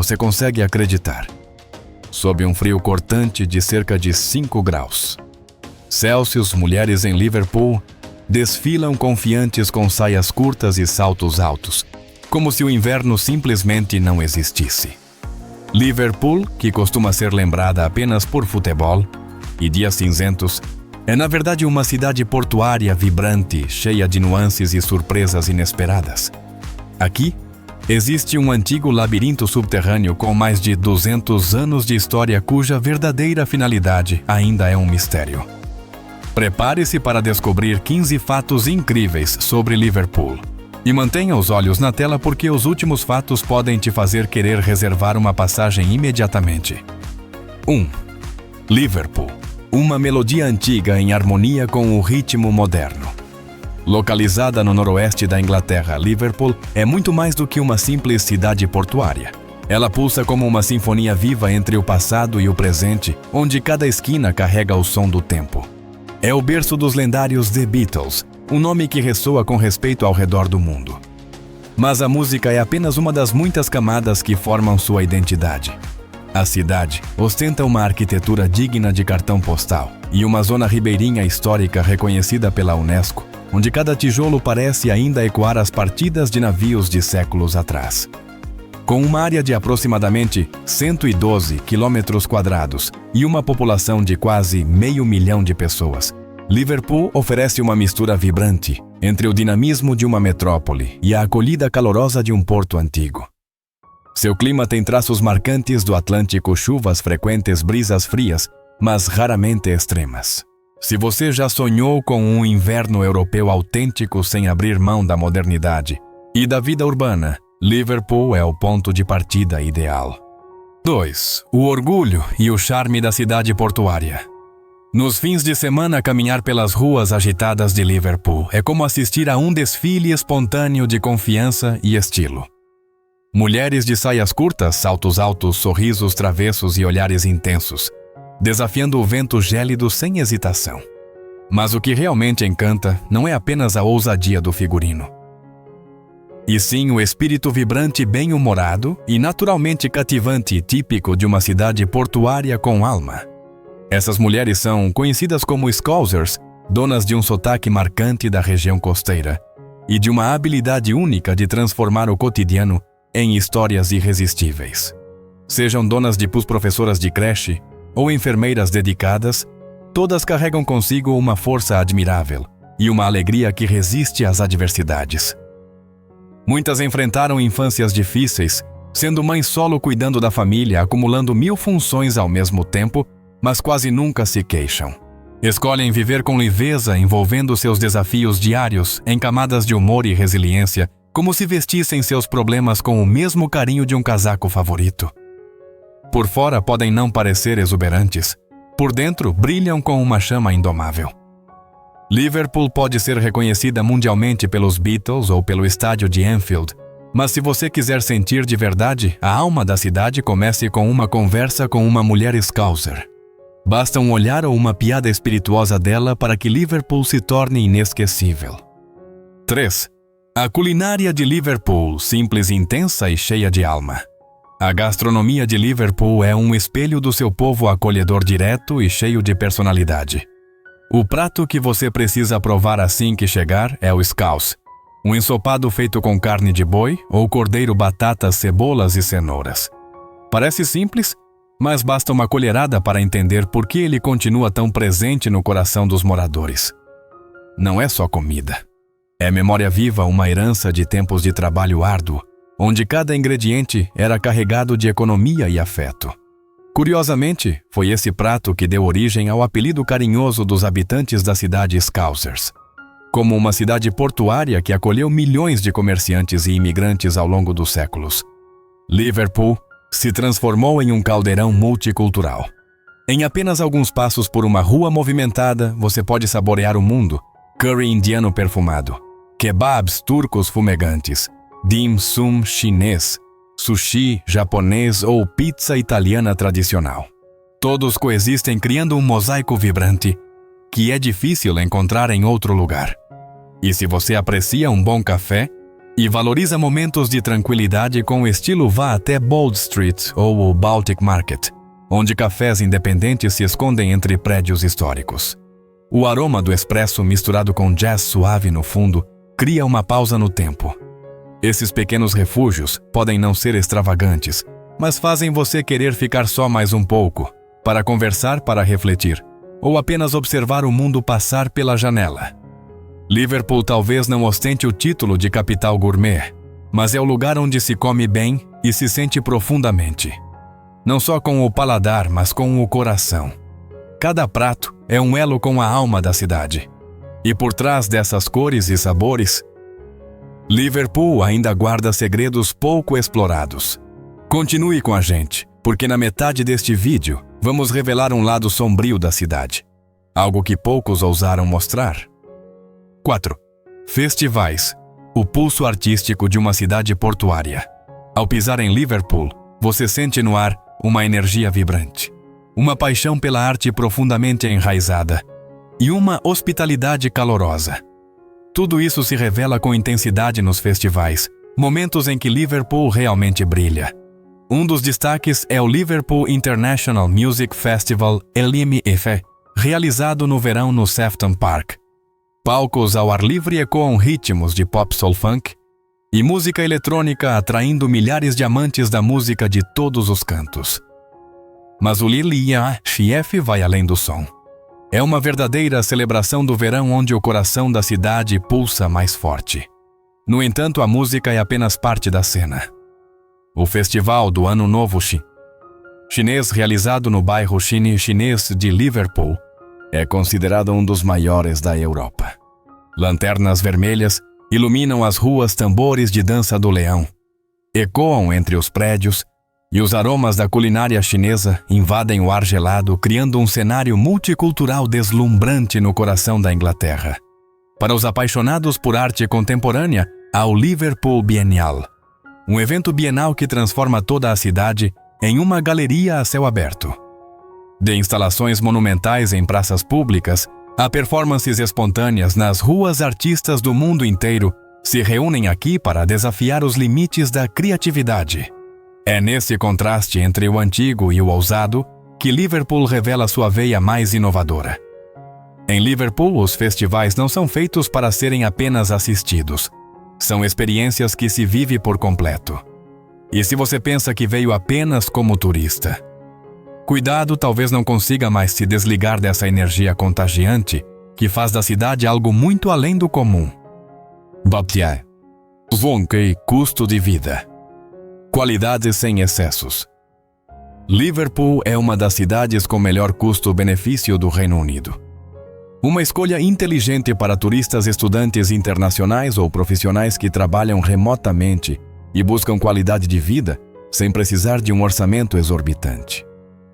você consegue acreditar. Sob um frio cortante de cerca de 5 graus Celsius, mulheres em Liverpool desfilam confiantes com saias curtas e saltos altos, como se o inverno simplesmente não existisse. Liverpool, que costuma ser lembrada apenas por futebol e dias cinzentos, é na verdade uma cidade portuária vibrante, cheia de nuances e surpresas inesperadas. Aqui, existe um antigo labirinto subterrâneo com mais de 200 anos de história cuja verdadeira finalidade ainda é um mistério. Prepare-se para descobrir 15 fatos incríveis sobre Liverpool. E mantenha os olhos na tela porque os últimos fatos podem te fazer querer reservar uma passagem imediatamente. 1. Liverpool. Uma melodia antiga em harmonia com o ritmo moderno. Localizada no noroeste da Inglaterra, Liverpool é muito mais do que uma simples cidade portuária. Ela pulsa como uma sinfonia viva entre o passado e o presente, onde cada esquina carrega o som do tempo. É o berço dos lendários The Beatles, um nome que ressoa com respeito ao redor do mundo. Mas a música é apenas uma das muitas camadas que formam sua identidade. A cidade ostenta uma arquitetura digna de cartão postal e uma zona ribeirinha histórica reconhecida pela Unesco, onde cada tijolo parece ainda ecoar as partidas de navios de séculos atrás. Com uma área de aproximadamente 112 km² e uma população de quase 500 mil de pessoas, Liverpool oferece uma mistura vibrante entre o dinamismo de uma metrópole e a acolhida calorosa de um porto antigo. Seu clima tem traços marcantes do Atlântico, chuvas frequentes, brisas frias, mas raramente extremas. Se você já sonhou com um inverno europeu autêntico sem abrir mão da modernidade e da vida urbana, Liverpool é o ponto de partida ideal. 2. O orgulho e o charme da cidade portuária. Nos fins de semana, caminhar pelas ruas agitadas de Liverpool é como assistir a um desfile espontâneo de confiança e estilo. Mulheres de saias curtas, saltos altos, sorrisos travessos e olhares intensos, desafiando o vento gélido sem hesitação. Mas o que realmente encanta não é apenas a ousadia do figurino, e sim o espírito vibrante, bem-humorado e naturalmente cativante típico de uma cidade portuária com alma. Essas mulheres são conhecidas como Scousers, donas de um sotaque marcante da região costeira e de uma habilidade única de transformar o cotidiano em histórias irresistíveis. Sejam donas de professoras de creche ou enfermeiras dedicadas, todas carregam consigo uma força admirável e uma alegria que resiste às adversidades. Muitas enfrentaram infâncias difíceis, sendo mães solo cuidando da família, acumulando 1000 funções ao mesmo tempo, mas quase nunca se queixam. Escolhem viver com leveza, envolvendo seus desafios diários em camadas de humor e resiliência, como se vestissem seus problemas com o mesmo carinho de um casaco favorito. Por fora podem não parecer exuberantes, por dentro brilham com uma chama indomável. Liverpool pode ser reconhecida mundialmente pelos Beatles ou pelo estádio de Anfield, mas se você quiser sentir de verdade a alma da cidade, comece com uma conversa com uma mulher Scouser. Basta um olhar ou uma piada espirituosa dela para que Liverpool se torne inesquecível. 3. A culinária de Liverpool, simples, intensa e cheia de alma. A gastronomia de Liverpool é um espelho do seu povo acolhedor, direto e cheio de personalidade. O prato que você precisa provar assim que chegar é o scouse, um ensopado feito com carne de boi ou cordeiro, batatas, cebolas e cenouras. Parece simples, mas basta uma colherada para entender por que ele continua tão presente no coração dos moradores. Não é só comida. É memória viva, uma herança de tempos de trabalho árduo, onde cada ingrediente era carregado de economia e afeto. Curiosamente, foi esse prato que deu origem ao apelido carinhoso dos habitantes da cidade Scousers. Como uma cidade portuária que acolheu milhões de comerciantes e imigrantes ao longo dos séculos, Liverpool se transformou em um caldeirão multicultural. Em apenas alguns passos por uma rua movimentada, você pode saborear o mundo: curry indiano perfumado, kebabs turcos fumegantes, dim sum chinês, sushi japonês ou pizza italiana tradicional. Todos coexistem criando um mosaico vibrante que é difícil encontrar em outro lugar. E se você aprecia um bom café, e valoriza momentos de tranquilidade com o estilo vá até Bold Street ou o Baltic Market, onde cafés independentes se escondem entre prédios históricos. O aroma do espresso misturado com jazz suave no fundo cria uma pausa no tempo. Esses pequenos refúgios podem não ser extravagantes, mas fazem você querer ficar só mais um pouco, para conversar, para refletir, ou apenas observar o mundo passar pela janela. Liverpool talvez não ostente o título de capital gourmet, mas é o lugar onde se come bem e se sente profundamente. Não só com o paladar, mas com o coração. Cada prato é um elo com a alma da cidade. E por trás dessas cores e sabores, Liverpool ainda guarda segredos pouco explorados. Continue com a gente, porque na metade deste vídeo vamos revelar um lado sombrio da cidade. Algo que poucos ousaram mostrar. 4. Festivais. O pulso artístico de uma cidade portuária. Ao pisar em Liverpool, você sente no ar uma energia vibrante, uma paixão pela arte profundamente enraizada e uma hospitalidade calorosa. Tudo isso se revela com intensidade nos festivais, momentos em que Liverpool realmente brilha. Um dos destaques é o Liverpool International Music Festival LMF, realizado no verão no Sefton Park. Palcos ao ar livre ecoam ritmos de pop soul funk e música eletrônica atraindo milhares de amantes da música de todos os cantos. Mas o LMF vai além do som. É uma verdadeira celebração do verão onde o coração da cidade pulsa mais forte. No entanto, a música é apenas parte da cena. O Festival do Ano Novo Chinês, realizado no bairro chinês de Liverpool, é considerado um dos maiores da Europa. Lanternas vermelhas iluminam as ruas, tambores de dança do leão ecoam entre os prédios e os aromas da culinária chinesa invadem o ar gelado, criando um cenário multicultural deslumbrante no coração da Inglaterra. Para os apaixonados por arte contemporânea, há o Liverpool Biennial, um evento bienal que transforma toda a cidade em uma galeria a céu aberto. De instalações monumentais em praças públicas a performances espontâneas nas ruas, artistas do mundo inteiro se reúnem aqui para desafiar os limites da criatividade. É nesse contraste entre o antigo e o ousado que Liverpool revela sua veia mais inovadora. Em Liverpool, os festivais não são feitos para serem apenas assistidos. São experiências que se vive por completo. E se você pensa que veio apenas como turista, cuidado, talvez não consiga mais se desligar dessa energia contagiante que faz da cidade algo muito além do comum. Budget. Custo de vida. Qualidade sem excessos. Liverpool é uma das cidades com melhor custo-benefício do Reino Unido. Uma escolha inteligente para turistas, estudantes internacionais ou profissionais que trabalham remotamente e buscam qualidade de vida sem precisar de um orçamento exorbitante.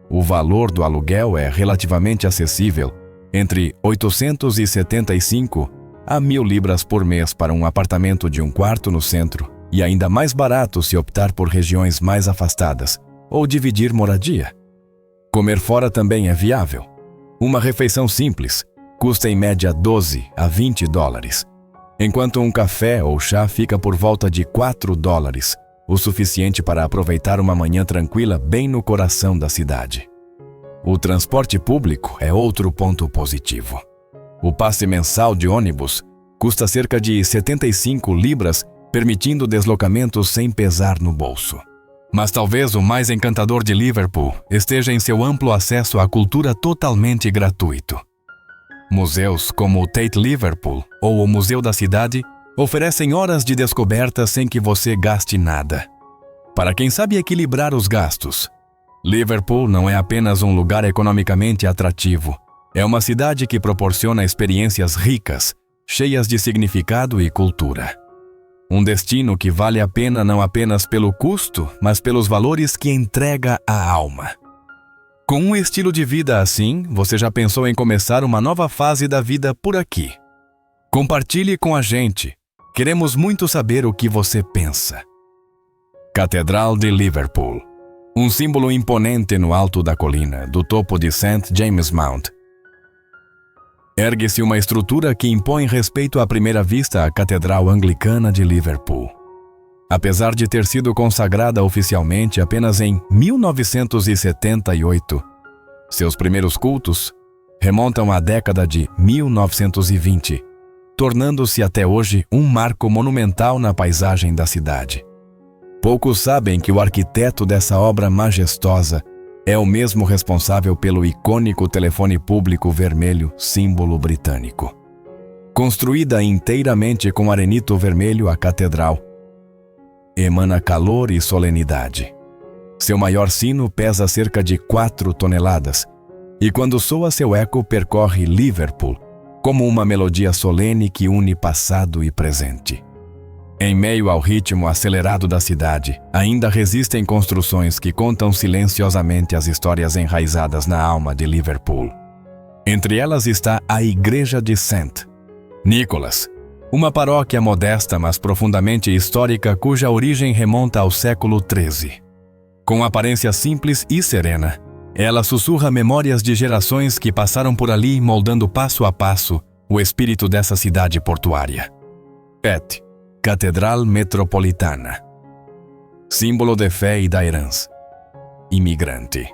O valor do aluguel é relativamente acessível, entre 875 a 1.000 libras por mês para um apartamento de um quarto no centro e ainda mais barato se optar por regiões mais afastadas ou dividir moradia. Comer fora também é viável. Uma refeição simples custa em média 12 a 20 dólares, enquanto um café ou chá fica por volta de 4 dólares, o suficiente para aproveitar uma manhã tranquila bem no coração da cidade. O transporte público é outro ponto positivo. O passe mensal de ônibus custa cerca de 75 libras, permitindo deslocamentos sem pesar no bolso. Mas talvez o mais encantador de Liverpool esteja em seu amplo acesso à cultura totalmente gratuito. Museus como o Tate Liverpool ou o Museu da Cidade oferecem horas de descoberta sem que você gaste nada. Para quem sabe equilibrar os gastos, Liverpool não é apenas um lugar economicamente atrativo, é uma cidade que proporciona experiências ricas, cheias de significado e cultura. Um destino que vale a pena não apenas pelo custo, mas pelos valores que entrega à alma. Com um estilo de vida assim, você já pensou em começar uma nova fase da vida por aqui? Compartilhe com a gente. Queremos muito saber o que você pensa. Catedral de Liverpool. Um símbolo imponente no alto da colina, do topo de St. James Mount. ergue-se uma estrutura que impõe respeito à primeira vista à Catedral Anglicana de Liverpool. Apesar de ter sido consagrada oficialmente apenas em 1978, seus primeiros cultos remontam à década de 1920, tornando-se até hoje um marco monumental na paisagem da cidade. Poucos sabem que o arquiteto dessa obra majestosa é o mesmo responsável pelo icônico telefone público vermelho, símbolo britânico. Construída inteiramente com arenito vermelho, a catedral emana calor e solenidade. Seu maior sino pesa cerca de 4 toneladas e, quando soa seu eco, percorre Liverpool como uma melodia solene que une passado e presente. Em meio ao ritmo acelerado da cidade, ainda resistem construções que contam silenciosamente as histórias enraizadas na alma de Liverpool. Entre elas está a Igreja de St. Nicholas, uma paróquia modesta mas profundamente histórica cuja origem remonta ao século XIII. Com aparência simples e serena, ela sussurra memórias de gerações que passaram por ali, moldando passo a passo o espírito dessa cidade portuária. Catedral Metropolitana, símbolo de fé e da herança imigrante.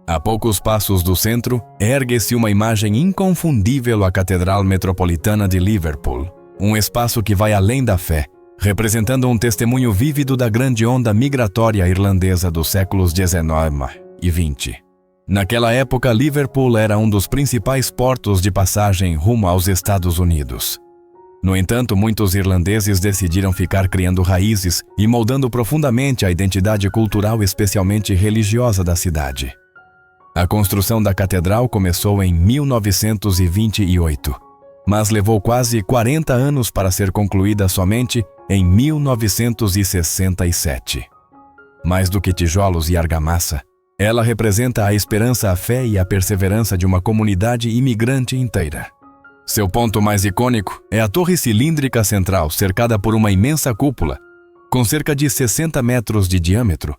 A poucos passos do centro, ergue-se uma imagem inconfundível, a Catedral Metropolitana de Liverpool, um espaço que vai além da fé, representando um testemunho vívido da grande onda migratória irlandesa dos séculos XIX e XX. Naquela época, Liverpool era um dos principais portos de passagem rumo aos Estados Unidos. No entanto, muitos irlandeses decidiram ficar criando raízes e moldando profundamente a identidade cultural, especialmente religiosa, da cidade. A construção da catedral começou em 1928, mas levou quase 40 anos para ser concluída somente em 1967. Mais do que tijolos e argamassa, ela representa a esperança, a fé e a perseverança de uma comunidade imigrante inteira. Seu ponto mais icônico é a torre cilíndrica central, cercada por uma imensa cúpula, com cerca de 60 metros de diâmetro,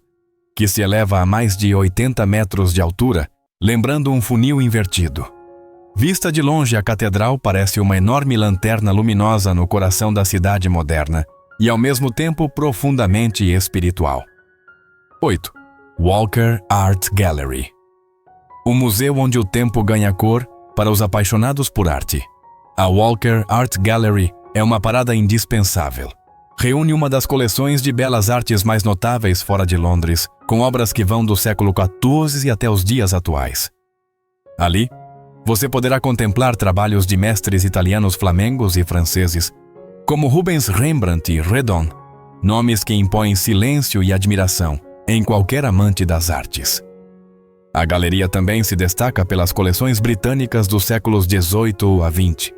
que se eleva a mais de 80 metros de altura, lembrando um funil invertido. Vista de longe, a catedral parece uma enorme lanterna luminosa no coração da cidade moderna e, ao mesmo tempo, profundamente espiritual. 8. Walker Art Gallery, o museu onde o tempo ganha cor para os apaixonados por arte. A Walker Art Gallery é uma parada indispensável. Reúne uma das coleções de belas artes mais notáveis fora de Londres, com obras que vão do século XIV até os dias atuais. Ali, você poderá contemplar trabalhos de mestres italianos, flamengos e franceses, como Rubens, Rembrandt e Redon, nomes que impõem silêncio e admiração em qualquer amante das artes. A galeria também se destaca pelas coleções britânicas dos séculos XVIII a XX,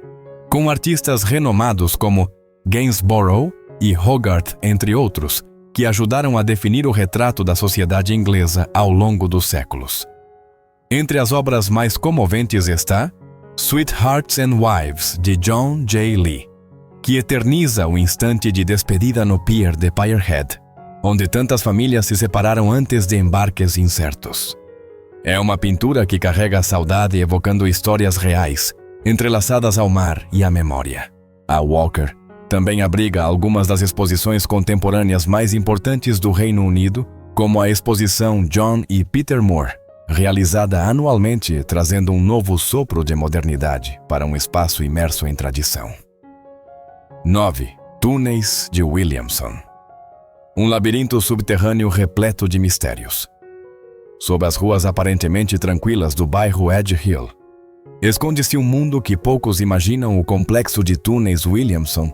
com artistas renomados como Gainsborough e Hogarth, entre outros, que ajudaram a definir o retrato da sociedade inglesa ao longo dos séculos. Entre as obras mais comoventes está Sweethearts and Wives, de John J. Lee, que eterniza o instante de despedida no pier de Pirehead, onde tantas famílias se separaram antes de embarques incertos. É uma pintura que carrega a saudade, evocando histórias reais, entrelaçadas ao mar e à memória. A Walker também abriga algumas das exposições contemporâneas mais importantes do Reino Unido, como a exposição John e Peter Moore, realizada anualmente, trazendo um novo sopro de modernidade para um espaço imerso em tradição. 9. Túneis de Williamson, um labirinto subterrâneo repleto de mistérios. Sob as ruas aparentemente tranquilas do bairro Edge Hill, esconde-se um mundo que poucos imaginam: o complexo de túneis Williamson,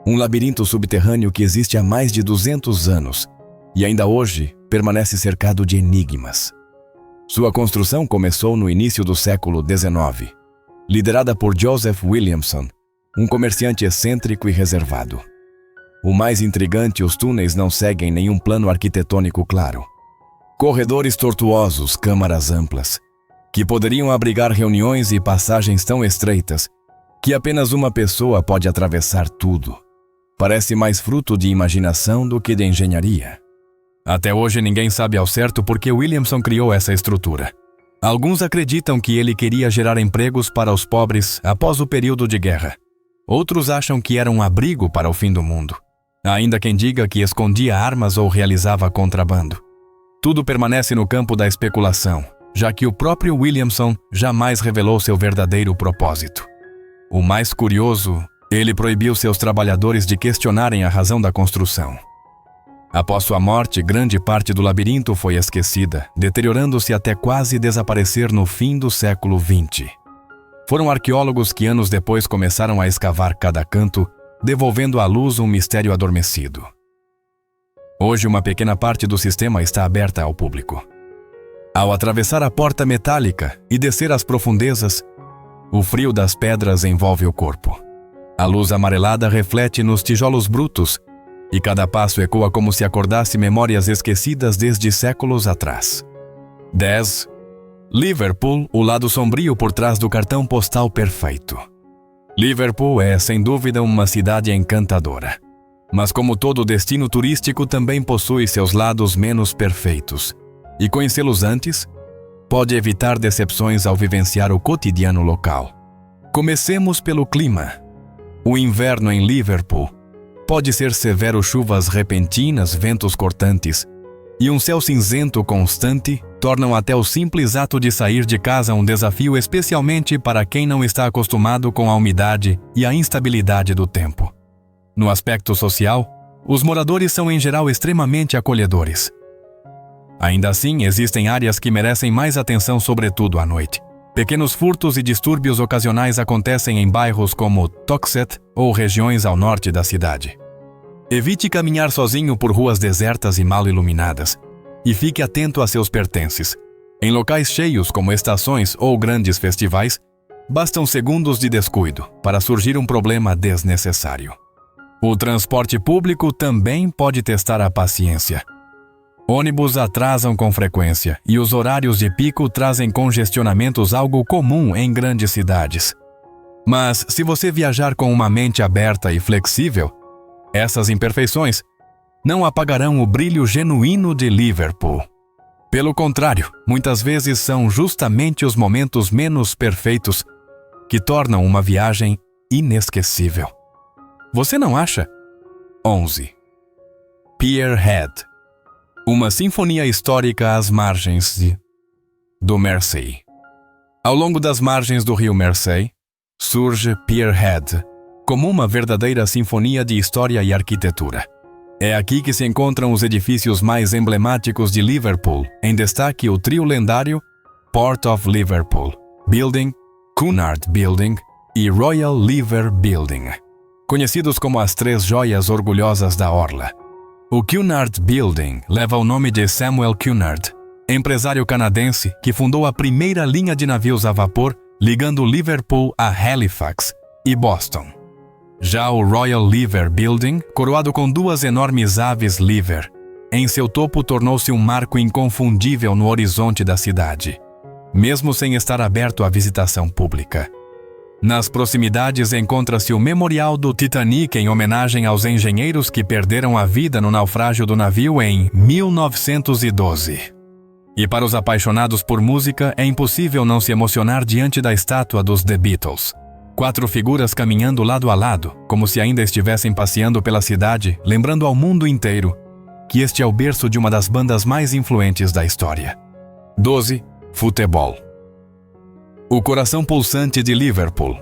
um labirinto subterrâneo que existe há mais de 200 anos e ainda hoje permanece cercado de enigmas. Sua construção começou no início do século XIX, liderada por Joseph Williamson, um comerciante excêntrico e reservado. O mais intrigante: os túneis não seguem nenhum plano arquitetônico claro. Corredores tortuosos, câmaras amplas, que poderiam abrigar reuniões, e passagens tão estreitas que apenas uma pessoa pode atravessar tudo. Parece mais fruto de imaginação do que de engenharia. Até hoje ninguém sabe ao certo por que Williamson criou essa estrutura. Alguns acreditam que ele queria gerar empregos para os pobres após o período de guerra. Outros acham que era um abrigo para o fim do mundo. Ainda quem diga que escondia armas ou realizava contrabando. Tudo permanece no campo da especulação, já que o próprio Williamson jamais revelou seu verdadeiro propósito. O mais curioso, ele proibiu seus trabalhadores de questionarem a razão da construção. Após sua morte, grande parte do labirinto foi esquecida, deteriorando-se até quase desaparecer no fim do século XX. Foram arqueólogos que anos depois começaram a escavar cada canto, devolvendo à luz um mistério adormecido. Hoje, uma pequena parte do sistema está aberta ao público. Ao atravessar a porta metálica e descer as profundezas, o frio das pedras envolve o corpo. A luz amarelada reflete nos tijolos brutos e cada passo ecoa como se acordasse memórias esquecidas desde séculos atrás. 10. Liverpool, o lado sombrio por trás do cartão postal perfeito. Liverpool é, sem dúvida, uma cidade encantadora. Mas como todo destino turístico, também possui seus lados menos perfeitos. E conhecê-los antes pode evitar decepções ao vivenciar o cotidiano local. Comecemos pelo clima. O inverno em Liverpool pode ser severo, chuvas repentinas, ventos cortantes e um céu cinzento constante tornam até o simples ato de sair de casa um desafio, especialmente para quem não está acostumado com a umidade e a instabilidade do tempo. No aspecto social, os moradores são em geral extremamente acolhedores. Ainda assim, existem áreas que merecem mais atenção, sobretudo à noite. Pequenos furtos e distúrbios ocasionais acontecem em bairros como Toxteth ou regiões ao norte da cidade. Evite caminhar sozinho por ruas desertas e mal iluminadas, e fique atento a seus pertences. Em locais cheios como estações ou grandes festivais, bastam segundos de descuido para surgir um problema desnecessário. O transporte público também pode testar a paciência. Ônibus atrasam com frequência e os horários de pico trazem congestionamentos, algo comum em grandes cidades. Mas, se você viajar com uma mente aberta e flexível, essas imperfeições não apagarão o brilho genuíno de Liverpool. Pelo contrário, muitas vezes são justamente os momentos menos perfeitos que tornam uma viagem inesquecível. Você não acha? 11. Pierhead. Uma sinfonia histórica às margens do Mersey. Ao longo das margens do rio Mersey, surge Pierhead, como uma verdadeira sinfonia de história e arquitetura. É aqui que se encontram os edifícios mais emblemáticos de Liverpool, em destaque o trio lendário Port of Liverpool Building, Cunard Building e Royal Liver Building, conhecidos como as três joias orgulhosas da orla. O Cunard Building leva o nome de Samuel Cunard, empresário canadense que fundou a primeira linha de navios a vapor ligando Liverpool a Halifax e Boston. Já o Royal Liver Building, coroado com duas enormes aves Liver, em seu topo tornou-se um marco inconfundível no horizonte da cidade, mesmo sem estar aberto à visitação pública. Nas proximidades encontra-se o Memorial do Titanic, em homenagem aos engenheiros que perderam a vida no naufrágio do navio em 1912. E para os apaixonados por música, é impossível não se emocionar diante da estátua dos The Beatles. 4 figuras caminhando lado a lado, como se ainda estivessem passeando pela cidade, lembrando ao mundo inteiro que este é o berço de uma das bandas mais influentes da história. 12. Futebol. O coração pulsante de Liverpool.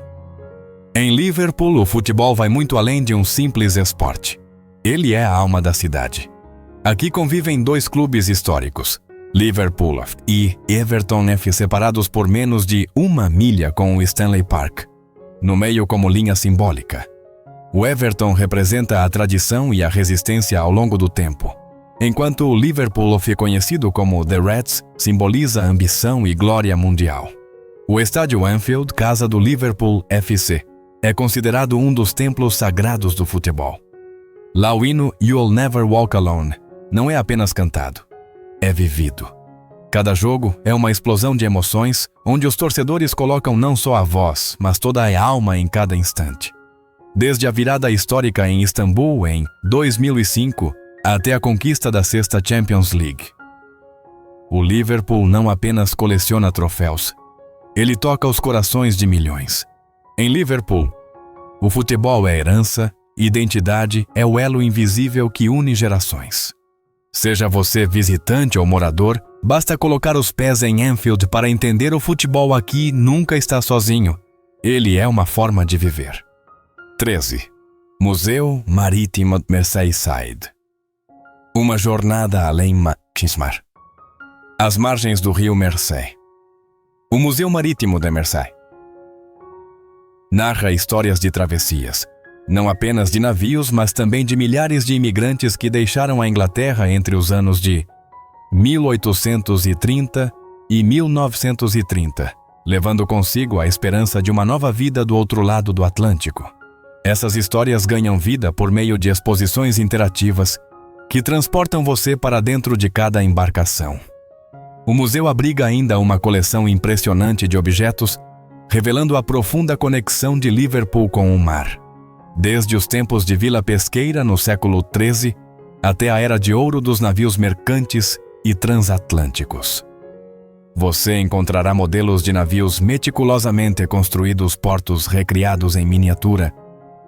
Em Liverpool, o futebol vai muito além de um simples esporte. Ele é a alma da cidade. Aqui convivem 2 clubes históricos, Liverpool e Everton FC, separados por menos de 1 milha com o Stanley Park, no meio como linha simbólica. O Everton representa a tradição e a resistência ao longo do tempo, enquanto o Liverpool, conhecido como The Reds, simboliza a ambição e glória mundial. O estádio Anfield, casa do Liverpool FC, é considerado um dos templos sagrados do futebol. Lá o hino You'll Never Walk Alone não é apenas cantado, é vivido. Cada jogo é uma explosão de emoções, onde os torcedores colocam não só a voz, mas toda a alma em cada instante. Desde a virada histórica em Istambul em 2005 até a conquista da 6ª Champions League. o Liverpool não apenas coleciona troféus, ele toca os corações de milhões. Em Liverpool, o futebol é herança, identidade é o elo invisível que une gerações. Seja você visitante ou morador, basta colocar os pés em Anfield para entender o futebol aqui nunca está sozinho. Ele é uma forma de viver. 13. Museu Marítimo de Merseyside. Uma jornada além Kismar. Às margens do rio Mersey. O Museu Marítimo de Mersey narra histórias de travessias, não apenas de navios, mas também de milhares de imigrantes que deixaram a Inglaterra entre os anos de 1830 e 1930, levando consigo a esperança de uma nova vida do outro lado do Atlântico. Essas histórias ganham vida por meio de exposições interativas que transportam você para dentro de cada embarcação. O museu abriga ainda uma coleção impressionante de objetos, revelando a profunda conexão de Liverpool com o mar. Desde os tempos de vila pesqueira no século XIII até a era de ouro dos navios mercantes e transatlânticos. Você encontrará modelos de navios meticulosamente construídos, portos recriados em miniatura,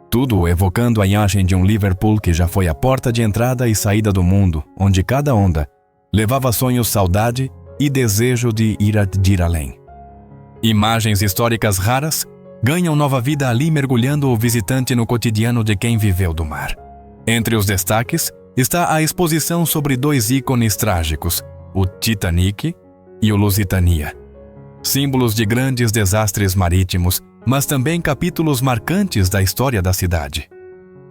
tudo evocando a imagem de um Liverpool que já foi a porta de entrada e saída do mundo, onde cada onda levava sonhos, saudade e desejo de ir além. Imagens históricas raras ganham nova vida ali, mergulhando o visitante no cotidiano de quem viveu do mar. Entre os destaques está a exposição sobre dois ícones trágicos, o Titanic e o Lusitania. Símbolos de grandes desastres marítimos, mas também capítulos marcantes da história da cidade.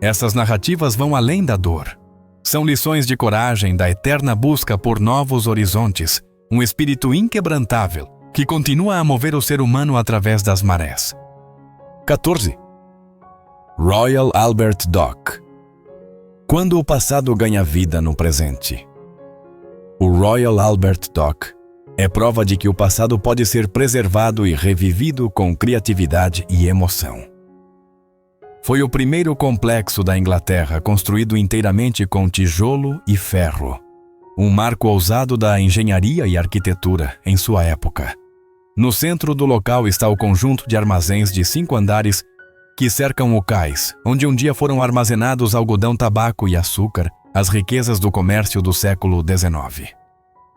Essas narrativas vão além da dor. São lições de coragem, da eterna busca por novos horizontes, um espírito inquebrantável que continua a mover o ser humano através das marés. 14. Royal Albert Dock. Quando o passado ganha vida no presente. O Royal Albert Dock é prova de que o passado pode ser preservado e revivido com criatividade e emoção. Foi o primeiro complexo da Inglaterra construído inteiramente com tijolo e ferro, um marco ousado da engenharia e arquitetura em sua época. No centro do local está o conjunto de armazéns de 5 andares que cercam o cais, onde um dia foram armazenados algodão, tabaco e açúcar, as riquezas do comércio do século XIX.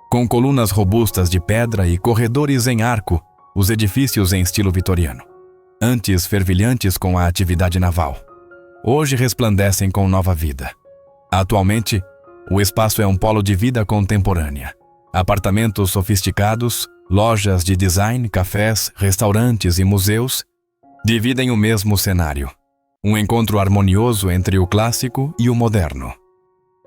Com colunas robustas de pedra e corredores em arco, os edifícios em estilo vitoriano, antes fervilhantes com a atividade naval, hoje resplandecem com nova vida. Atualmente, o espaço é um polo de vida contemporânea. Apartamentos sofisticados, lojas de design, cafés, restaurantes e museus dividem o mesmo cenário. Um encontro harmonioso entre o clássico e o moderno.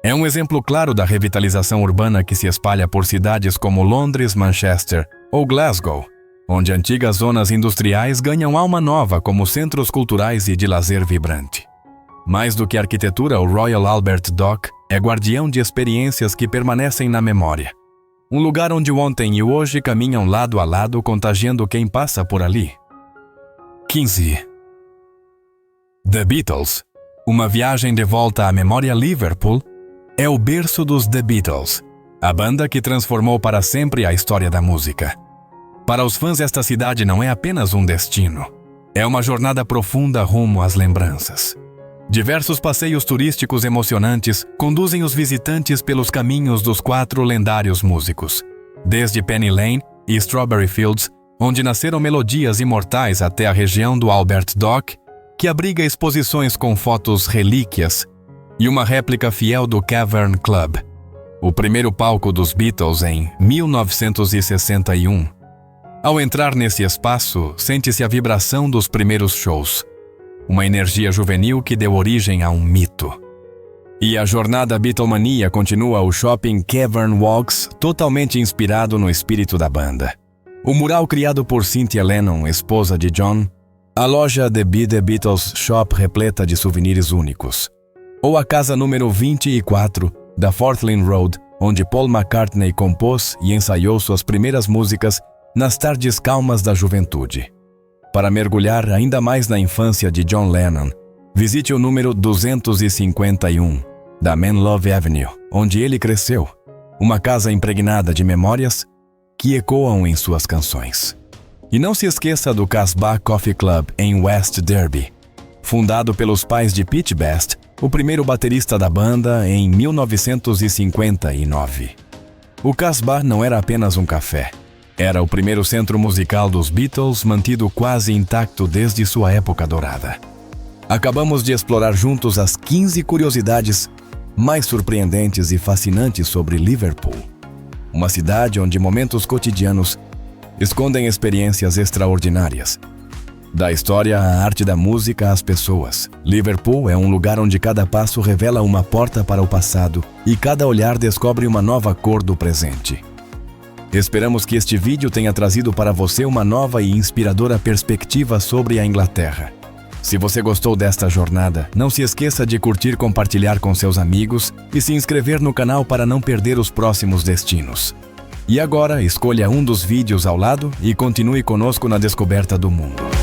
É um exemplo claro da revitalização urbana que se espalha por cidades como Londres, Manchester ou Glasgow, onde antigas zonas industriais ganham alma nova como centros culturais e de lazer vibrante. Mais do que arquitetura, o Royal Albert Dock é guardião de experiências que permanecem na memória. Um lugar onde o ontem e o hoje caminham lado a lado, contagiando quem passa por ali. 15. The Beatles. Uma viagem de volta à memória. Liverpool é o berço dos The Beatles, a banda que transformou para sempre a história da música. Para os fãs, esta cidade não é apenas um destino. É uma jornada profunda rumo às lembranças. Diversos passeios turísticos emocionantes conduzem os visitantes pelos caminhos dos 4 lendários músicos, desde Penny Lane e Strawberry Fields, onde nasceram melodias imortais, até a região do Albert Dock, que abriga exposições com fotos relíquias e uma réplica fiel do Cavern Club, o primeiro palco dos Beatles em 1961. Ao entrar nesse espaço, sente-se a vibração dos primeiros shows, uma energia juvenil que deu origem a um mito. E a jornada Beatlemania continua o shopping Cavern Walks, totalmente inspirado no espírito da banda. O mural criado por Cynthia Lennon, esposa de John, a loja The Beatles Shop repleta de souvenirs únicos, ou a casa número 24 da Fortlane Road, onde Paul McCartney compôs e ensaiou suas primeiras músicas nas tardes calmas da juventude. Para mergulhar ainda mais na infância de John Lennon, visite o número 251 da Menlove Avenue, onde ele cresceu. Uma casa impregnada de memórias que ecoam em suas canções. E não se esqueça do Casbah Coffee Club em West Derby, fundado pelos pais de Pete Best, o primeiro baterista da banda, em 1959. O Casbah não era apenas um café. Era o primeiro centro musical dos Beatles, mantido quase intacto desde sua época dourada. Acabamos de explorar juntos as 15 curiosidades mais surpreendentes e fascinantes sobre Liverpool, uma cidade onde momentos cotidianos escondem experiências extraordinárias. Da história à arte da música às pessoas, Liverpool é um lugar onde cada passo revela uma porta para o passado e cada olhar descobre uma nova cor do presente. Esperamos que este vídeo tenha trazido para você uma nova e inspiradora perspectiva sobre a Inglaterra. Se você gostou desta jornada, não se esqueça de curtir, compartilhar com seus amigos e se inscrever no canal para não perder os próximos destinos. E agora, escolha um dos vídeos ao lado e continue conosco na descoberta do mundo.